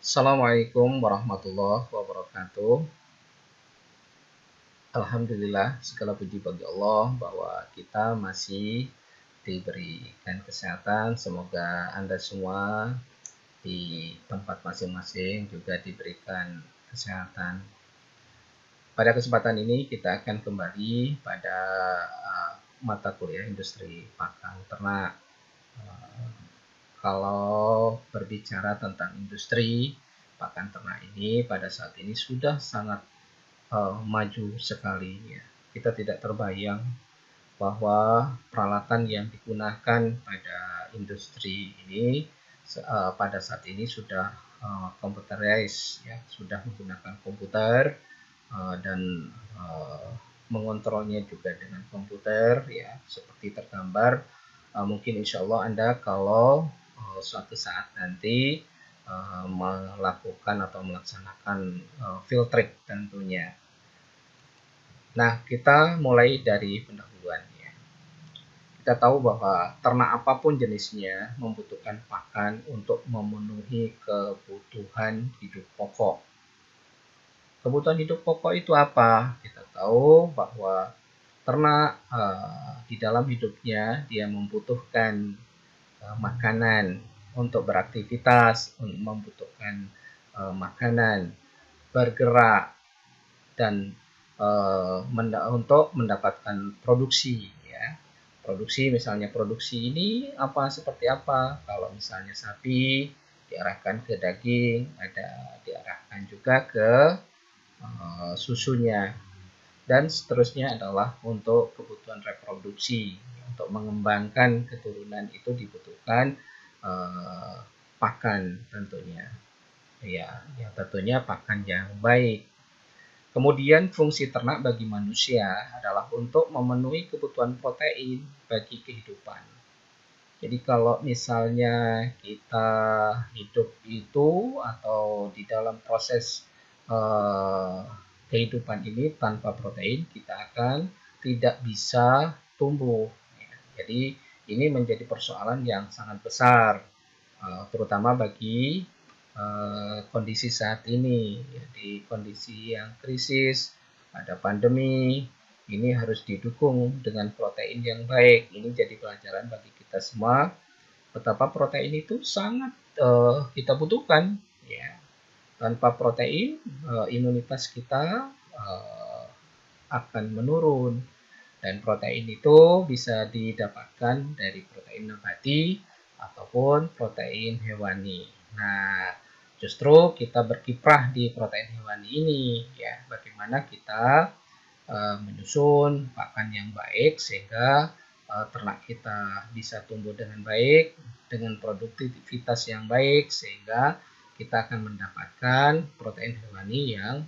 Assalamualaikum warahmatullahi wabarakatuh. Alhamdulillah, segala puji bagi Allah bahwa kita masih diberikan kesehatan. Semoga Anda semua di tempat masing-masing juga diberikan kesehatan. Pada kesempatan ini kita akan kembali pada mata kuliah industri pakan ternak. Kalau berbicara tentang industri pakan ternak ini pada saat ini sudah sangat maju sekali ya. Kita tidak terbayang bahwa peralatan yang digunakan pada industri ini pada saat ini sudah computerized ya, sudah menggunakan komputer dan mengontrolnya juga dengan komputer ya, seperti tergambar. Mungkin insya Allah Anda kalau suatu saat nanti melakukan atau melaksanakan field trip tentunya. Nah, kita mulai dari pendahuluan ya. Kita tahu bahwa ternak apapun jenisnya membutuhkan pakan untuk memenuhi kebutuhan hidup pokok. Kebutuhan hidup pokok itu apa? Kita tahu bahwa ternak di dalam hidupnya dia membutuhkan makanan untuk beraktivitas, membutuhkan makanan, bergerak, dan untuk mendapatkan produksi ya. Produksi misalnya produksi ini seperti apa? Kalau misalnya sapi diarahkan ke daging, ada diarahkan juga ke susunya, dan seterusnya adalah untuk kebutuhan reproduksi. Untuk mengembangkan keturunan itu dibutuhkan pakan tentunya ya, yang tentunya pakan yang baik. Kemudian fungsi ternak bagi manusia adalah untuk memenuhi kebutuhan protein bagi kehidupan. Jadi kalau misalnya kita hidup itu atau di dalam proses kehidupan ini tanpa protein, kita akan tidak bisa tumbuh. Jadi ini menjadi persoalan yang sangat besar, terutama bagi kondisi saat ini. Di kondisi yang krisis, ada pandemi, ini harus didukung dengan protein yang baik. Ini jadi pelajaran bagi kita semua betapa protein itu sangat kita butuhkan ya. Tanpa protein imunitas kita akan menurun, dan protein itu bisa didapatkan dari protein nabati ataupun protein hewani. Nah, justru kita berkiprah di protein hewani ini ya, bagaimana kita menyusun pakan yang baik sehingga ternak kita bisa tumbuh dengan baik, dengan produktivitas yang baik, sehingga kita akan mendapatkan protein hewani yang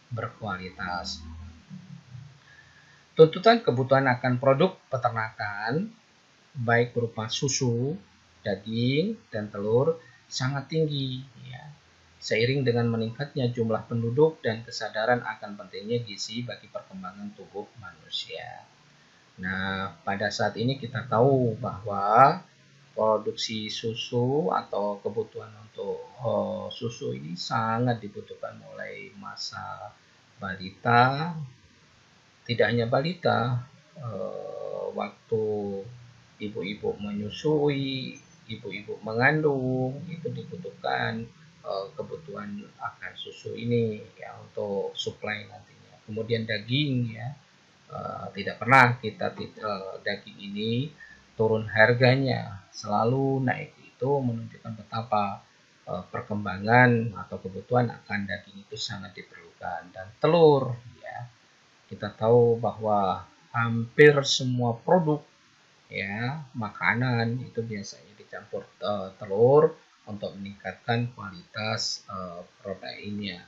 berkualitas. Tuntutan kebutuhan akan produk peternakan, baik berupa susu, daging, dan telur, sangat tinggi ya. Seiring dengan meningkatnya jumlah penduduk dan kesadaran akan pentingnya gizi bagi perkembangan tubuh manusia. Nah, pada saat ini kita tahu bahwa produksi susu atau kebutuhan untuk susu ini sangat dibutuhkan mulai masa balita. Tidak hanya balita, waktu ibu-ibu menyusui, ibu-ibu mengandung, itu dibutuhkan kebutuhan akan susu ini ya, untuk suplai nantinya. Kemudian daging ya, tidak pernah kita daging ini turun harganya, selalu naik. Itu menunjukkan betapa perkembangan atau kebutuhan akan daging itu sangat diperlukan. Dan telur ya, kita tahu bahwa hampir semua produk ya makanan itu biasanya dicampur telur untuk meningkatkan kualitas proteinnya.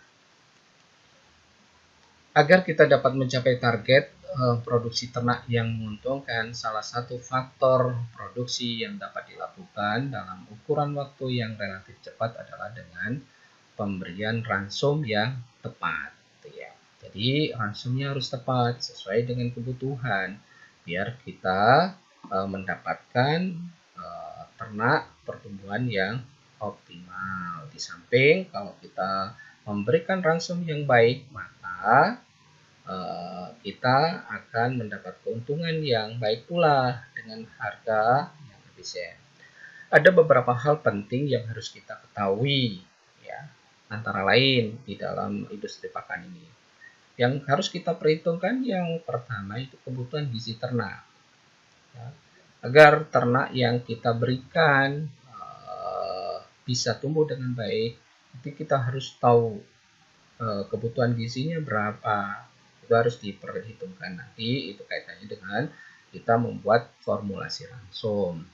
Agar kita dapat mencapai target produksi ternak yang menguntungkan, salah satu faktor produksi yang dapat dilakukan dalam ukuran waktu yang relatif cepat adalah dengan pemberian ransum yang tepat ya. Jadi ransumnya harus tepat sesuai dengan kebutuhan biar kita mendapatkan ternak pertumbuhan yang optimal di samping kalau kita memberikan ransum yang baik, maka kita akan mendapat keuntungan yang baik pula dengan harga yang efisien. Ada beberapa hal penting yang harus kita ketahui, ya, antara lain di dalam industri pakan ini. Yang harus kita perhitungkan yang pertama itu kebutuhan gizi ternak. Ya. Agar ternak yang kita berikan bisa tumbuh dengan baik, itu kita harus tahu kebutuhan gizinya berapa. Itu harus diperhitungkan nanti, itu kaitannya dengan kita membuat formulasi ransum.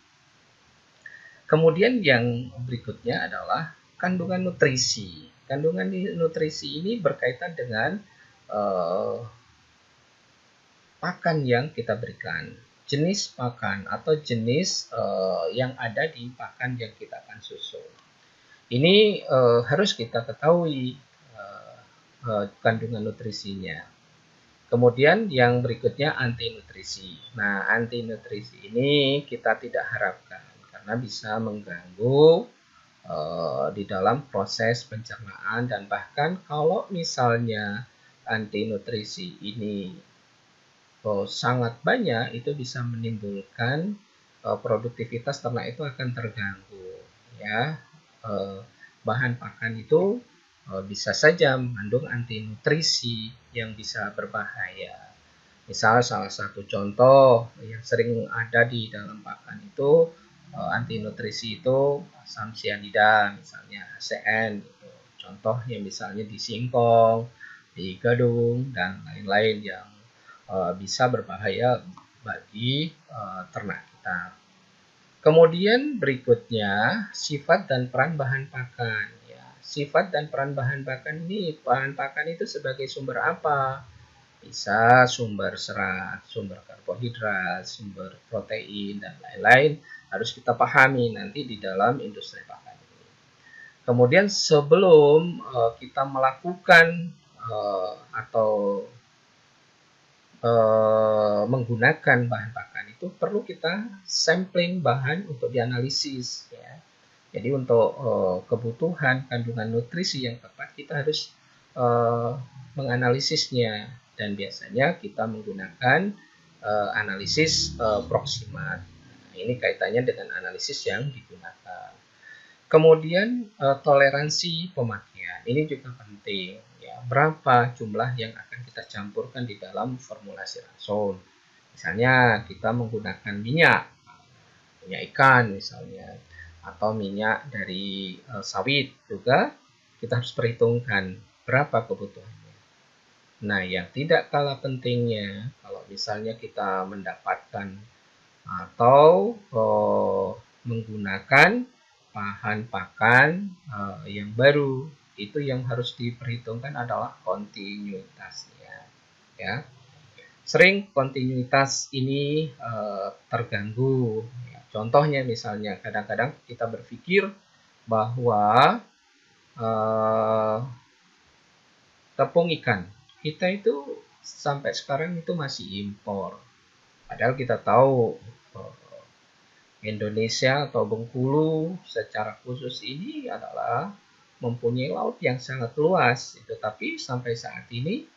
Kemudian yang berikutnya adalah kandungan nutrisi. Kandungan nutrisi ini berkaitan dengan pakan yang kita berikan, jenis pakan atau jenis yang ada di pakan yang kita akan susun. Ini harus kita ketahui kandungan nutrisinya. Kemudian yang berikutnya anti nutrisi. Nah, anti nutrisi ini kita tidak harapkan karena bisa mengganggu di dalam proses pencernaan, dan bahkan kalau misalnya anti nutrisi ini sangat banyak, itu bisa menimbulkan produktivitas ternak itu akan terganggu, ya. Bahan pakan itu bisa saja mengandung anti nutrisi yang bisa berbahaya. Misal salah satu contoh yang sering ada di dalam pakan itu anti nutrisi itu asam sianida, misalnya HCN gitu. Contohnya misalnya di singkong, di gadung dan lain-lain yang bisa berbahaya bagi ternak kita. Kemudian berikutnya sifat dan peran bahan pakan. Ya, sifat dan peran bahan pakan ini, bahan pakan itu sebagai sumber apa? Bisa sumber serat, sumber karbohidrat, sumber protein dan lain-lain, harus kita pahami nanti di dalam industri pakan ini. Kemudian sebelum kita melakukan atau menggunakan bahan pakan itu perlu kita sampling bahan untuk dianalisis, ya. Jadi untuk kebutuhan kandungan nutrisi yang tepat kita harus menganalisisnya, dan biasanya kita menggunakan analisis proximat. Nah, ini kaitannya dengan analisis yang digunakan. Kemudian toleransi pemakaian ini juga penting, ya. Berapa jumlah yang akan kita campurkan di dalam formulasi ransum. Misalnya kita menggunakan minyak ikan misalnya, atau minyak dari sawit juga kita harus perhitungkan berapa kebutuhannya. Nah, yang tidak kalah pentingnya kalau misalnya kita mendapatkan atau menggunakan bahan pakan yang baru, itu yang harus diperhitungkan adalah kontinuitasnya, ya. Sering kontinuitas ini terganggu, ya. Contohnya misalnya kadang-kadang kita berpikir bahwa tepung ikan kita itu sampai sekarang itu masih impor, padahal kita tahu Indonesia atau Bengkulu secara khusus ini adalah mempunyai laut yang sangat luas, tetapi sampai saat ini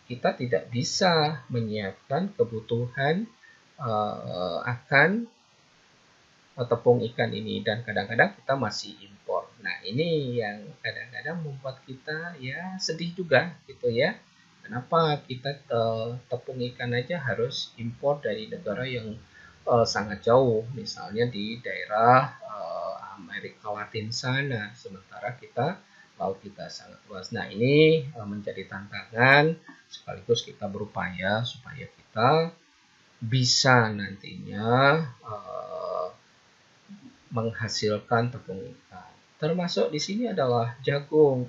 kita tidak bisa menyiapkan kebutuhan akan tepung ikan ini, dan kadang-kadang kita masih impor. Nah, ini yang kadang-kadang membuat kita ya sedih juga gitu, ya. Kenapa kita tepung ikan aja harus impor dari negara yang sangat jauh, misalnya di daerah Amerika Latin sana, sementara laut kita sangat luas. Nah, ini menjadi tantangan, sekaligus kita berupaya supaya kita bisa nantinya menghasilkan tepung ikan. Termasuk di sini adalah jagung.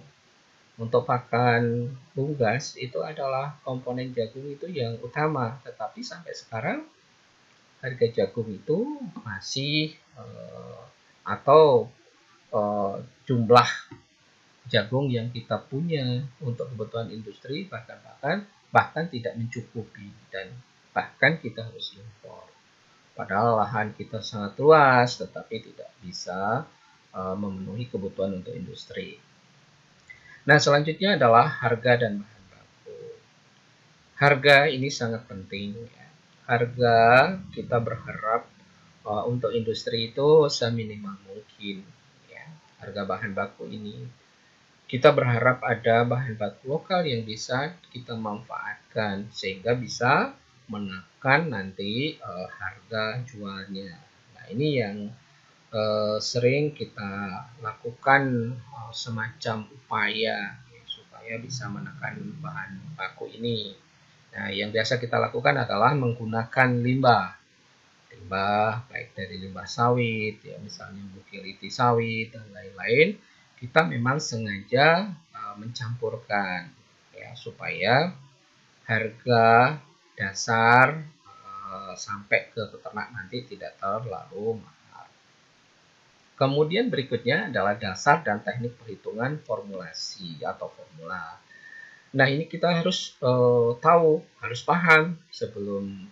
Untuk pakan unggas itu adalah komponen jagung itu yang utama, tetapi sampai sekarang harga jagung itu masih atau jumlah jagung yang kita punya untuk kebutuhan industri bahkan tidak mencukupi, dan bahkan kita harus impor. Padahal lahan kita sangat luas, tetapi tidak bisa memenuhi kebutuhan untuk industri. Nah, selanjutnya adalah harga dan bahan baku. Harga ini sangat penting. Ya. Harga kita berharap untuk industri itu seminimal mungkin. Ya. Harga bahan baku ini kita berharap ada bahan baku lokal yang bisa kita manfaatkan sehingga bisa menekan nanti harga jualnya. Nah, ini yang sering kita lakukan semacam upaya ya, supaya bisa menekan bahan baku ini. Nah, yang biasa kita lakukan adalah menggunakan limbah. Limbah baik dari limbah sawit, ya misalnya bukiliti sawit dan lain-lain, kita memang sengaja mencampurkan ya supaya harga dasar sampai ke peternak nanti tidak terlalu mahal. Kemudian berikutnya adalah dasar dan teknik perhitungan formulasi atau formula. Nah, ini kita harus tahu, harus paham sebelum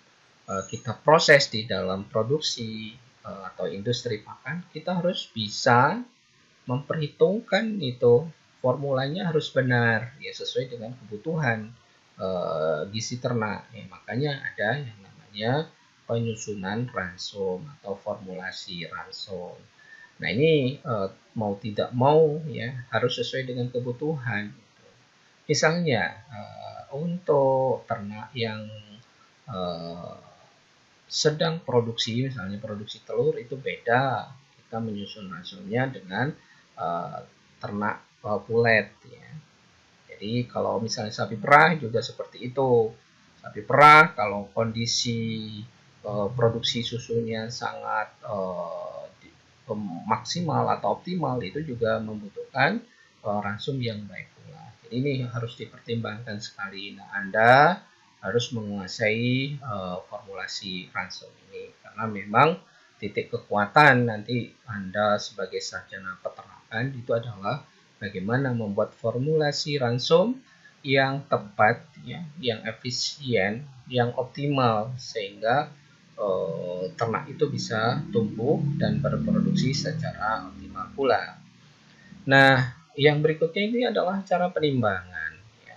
kita proses di dalam produksi atau industri pakan, kita harus bisa memperhitungkan itu formulanya harus benar ya sesuai dengan kebutuhan gizi ternak. Ya, makanya ada yang namanya penyusunan ransom atau formulasi ransom. Nah, ini mau tidak mau ya harus sesuai dengan kebutuhan. Misalnya untuk ternak yang sedang produksi, misalnya produksi telur itu beda kita menyusun ransomnya dengan ternak pulet ya. Jadi kalau misalnya sapi perah juga seperti itu. Sapi perah kalau kondisi produksi susunya sangat maksimal atau optimal itu juga membutuhkan ransum yang baik pula. Jadi ini harus dipertimbangkan sekali. Nah, Anda harus menguasai formulasi ransum ini karena memang titik kekuatan nanti Anda sebagai sarjana peternakan itu adalah bagaimana membuat formulasi ransum yang tepat, ya, yang efisien, yang optimal sehingga ternak itu bisa tumbuh dan berproduksi secara optimal pula. Nah, yang berikutnya ini adalah cara penimbangan. Ya.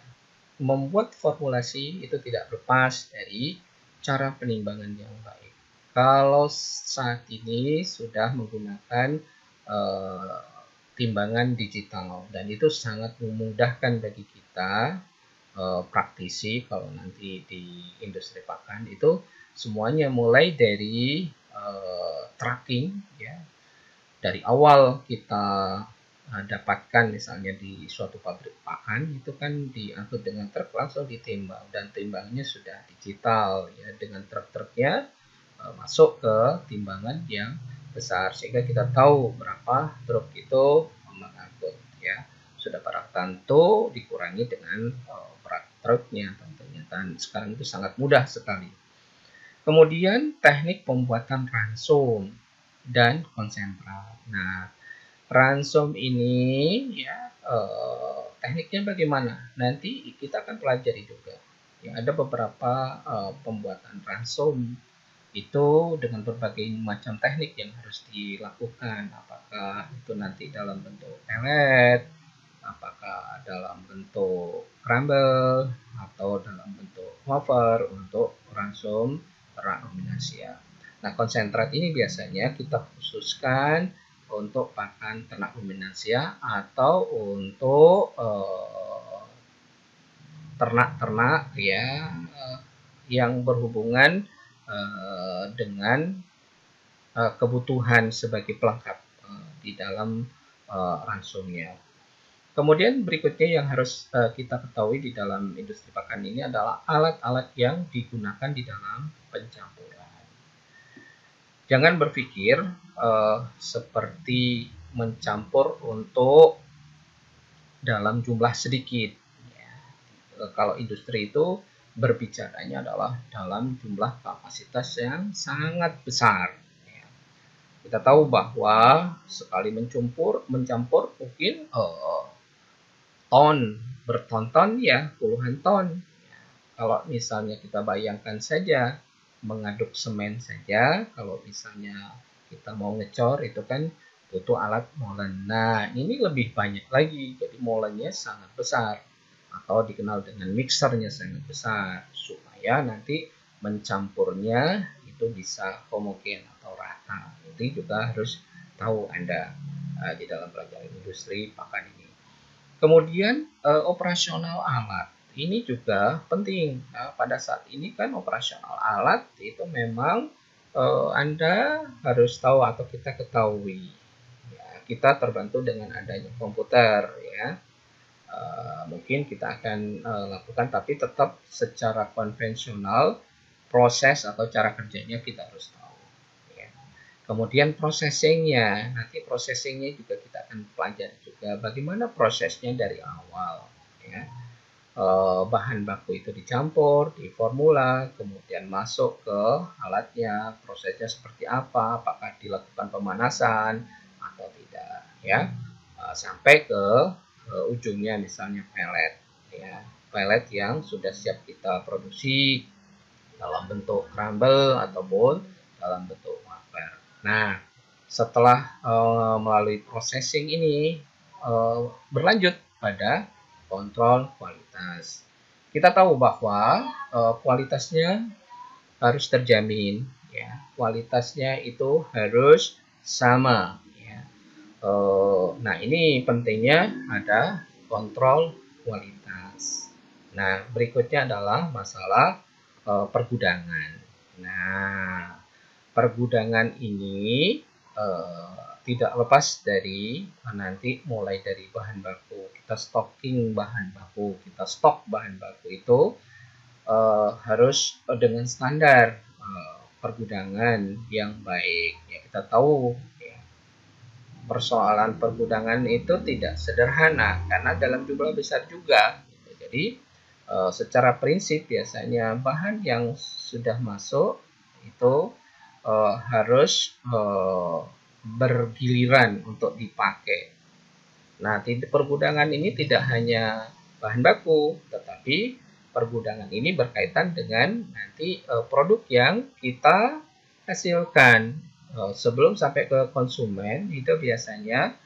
Membuat formulasi itu tidak lepas dari cara penimbangan yang baik. Kalau saat ini sudah menggunakan timbangan digital dan itu sangat memudahkan bagi kita praktisi kalau nanti di industri pakan itu semuanya mulai dari tracking ya dari awal kita dapatkan misalnya di suatu pabrik pakan itu kan diangkut dengan truk langsung ditimbang dan timbangnya sudah digital ya dengan truk-truknya masuk ke timbangan yang besar sehingga kita tahu berapa truk itu mengangkut ya sudah barang tentu dikurangi dengan berat truknya tentunya dan sekarang itu sangat mudah sekali. Kemudian teknik pembuatan ransom dan konsentrat. Nah, ransom ini ya tekniknya bagaimana? Nanti kita akan pelajari juga. Ya, ada beberapa pembuatan ransom itu dengan berbagai macam teknik yang harus dilakukan. Apakah itu nanti dalam bentuk pelet, apakah dalam bentuk crumble atau dalam bentuk wafer untuk ransom ternak ruminasia. Nah, konsentrat ini biasanya kita khususkan untuk pakan ternak ruminasia atau untuk ternak-ternak ya yang berhubungan dengan kebutuhan sebagai pelengkap di dalam ransumnya. Kemudian berikutnya yang harus kita ketahui di dalam industri pakan ini adalah alat-alat yang digunakan di dalam pencampuran. Jangan berpikir seperti mencampur untuk dalam jumlah sedikit. Ya. Kalau industri itu berbicaranya adalah dalam jumlah kapasitas yang sangat besar. Ya. Kita tahu bahwa sekali mencampur mungkin ton, bertonton ya, puluhan ton. Ya. Kalau misalnya kita bayangkan saja mengaduk semen saja, kalau misalnya kita mau ngecor itu kan butuh alat molen. Nah, ini lebih banyak lagi, jadi molennya sangat besar atau dikenal dengan mixernya sangat besar supaya nanti mencampurnya itu bisa homogen atau rata. Ini juga harus tahu Anda di dalam pelajaran industri pakan ini. Kemudian operasional alat ini juga penting. Nah, pada saat ini kan operasional alat itu memang Anda harus tahu atau kita ketahui. Ya, kita terbantu dengan adanya komputer, ya. Mungkin kita akan lakukan, tapi tetap secara konvensional proses atau cara kerjanya kita harus tahu. Ya. Kemudian processingnya, nanti processingnya juga kita akan pelajari juga bagaimana prosesnya dari awal. Ya. Bahan baku itu dicampur, diformula, kemudian masuk ke alatnya, prosesnya seperti apa, apakah dilakukan pemanasan atau tidak, ya, sampai ke ujungnya misalnya pelet, ya, pelet yang sudah siap kita produksi dalam bentuk crumble ataupun dalam bentuk wafer. Nah, setelah melalui processing ini berlanjut pada kontrol kualitas. Kita tahu bahwa kualitasnya harus terjamin, ya. Kualitasnya itu harus sama, ya. Nah, ini pentingnya ada kontrol kualitas. Nah, berikutnya adalah masalah pergudangan. Nah, pergudangan ini tidak lepas dari nanti mulai dari bahan baku. Kita stocking bahan baku, kita stok bahan baku itu harus dengan standar pergudangan yang baik. Ya, kita tahu ya, persoalan pergudangan itu tidak sederhana karena dalam jumlah besar juga. Jadi secara prinsip biasanya bahan yang sudah masuk itu harus bergiliran untuk dipakai. Nah, pergudangan ini tidak hanya bahan baku, tetapi pergudangan ini berkaitan dengan nanti produk yang kita hasilkan. Sebelum sampai ke konsumen, itu biasanya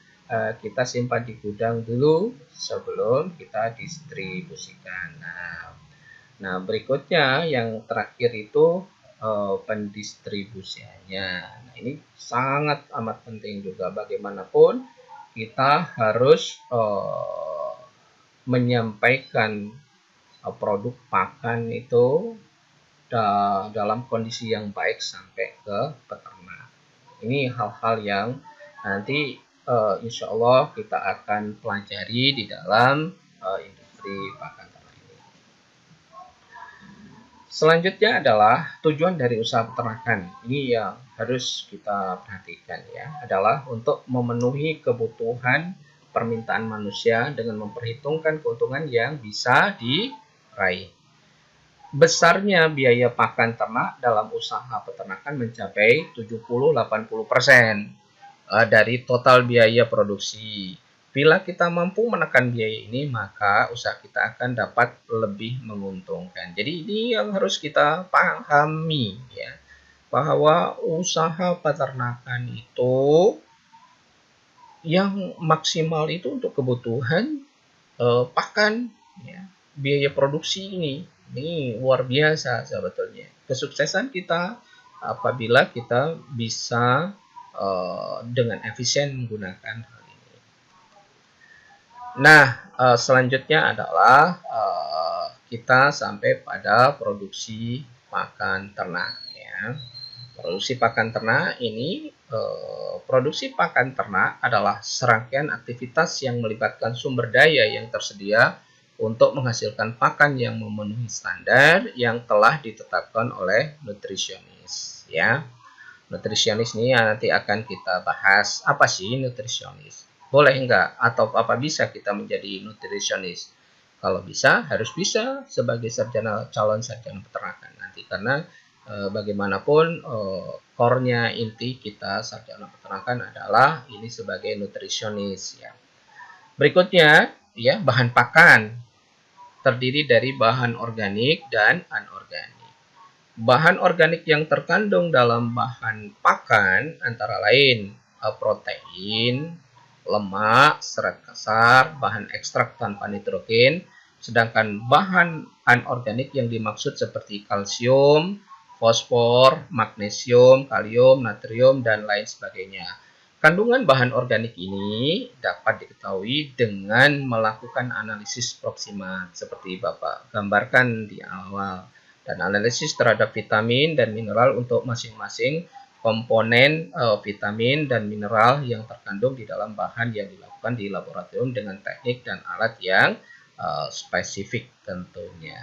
kita simpan di gudang dulu sebelum kita distribusikan. Nah, berikutnya yang terakhir itu pendistribusiannya. Nah, ini sangat amat penting juga. Bagaimanapun kita harus menyampaikan produk pakan itu dalam kondisi yang baik sampai ke peternak. Ini hal-hal yang nanti insya Allah kita akan pelajari di dalam industri pakan ternak ini. Selanjutnya adalah tujuan dari usaha peternakan. Ini yang harus kita perhatikan, ya, adalah untuk memenuhi kebutuhan permintaan manusia dengan memperhitungkan keuntungan yang bisa diraih. Besarnya biaya pakan ternak dalam usaha peternakan mencapai 70-80% dari total biaya produksi. Bila kita mampu menekan biaya ini, maka usaha kita akan dapat lebih menguntungkan. Jadi ini yang harus kita pahami, ya, bahwa usaha peternakan itu yang maksimal itu untuk kebutuhan pakan, ya. Biaya produksi ini luar biasa sebetulnya. Kesuksesan kita apabila kita bisa dengan efisien menggunakan hal ini. Nah, selanjutnya adalah kita sampai pada produksi pakan ternak, ya. Produksi pakan ternak ini, produksi pakan ternak adalah serangkaian aktivitas yang melibatkan sumber daya yang tersedia untuk menghasilkan pakan yang memenuhi standar yang telah ditetapkan oleh nutrisionis, ya. Nutrisionis ini nanti akan kita bahas. Apa sih nutrisionis? Boleh enggak? Atau apa bisa kita menjadi nutrisionis? Kalau bisa, harus bisa sebagai calon sarjana peternakan nanti. Karena bagaimanapun core-nya inti kita sarjana peternakan adalah ini sebagai nutrisionis, ya. Berikutnya, ya, bahan pakan terdiri dari bahan organik dan anorganik. Bahan organik yang terkandung dalam bahan pakan antara lain protein, lemak, serat kasar, bahan ekstrak tanpa nitrogen, sedangkan bahan anorganik yang dimaksud seperti kalsium, fosfor, magnesium, kalium, natrium, dan lain sebagainya. Kandungan bahan organik ini dapat diketahui dengan melakukan analisis proksimat seperti Bapak gambarkan di awal, dan analisis terhadap vitamin dan mineral untuk masing-masing komponen vitamin dan mineral yang terkandung di dalam bahan yang dilakukan di laboratorium dengan teknik dan alat yang spesifik tentunya.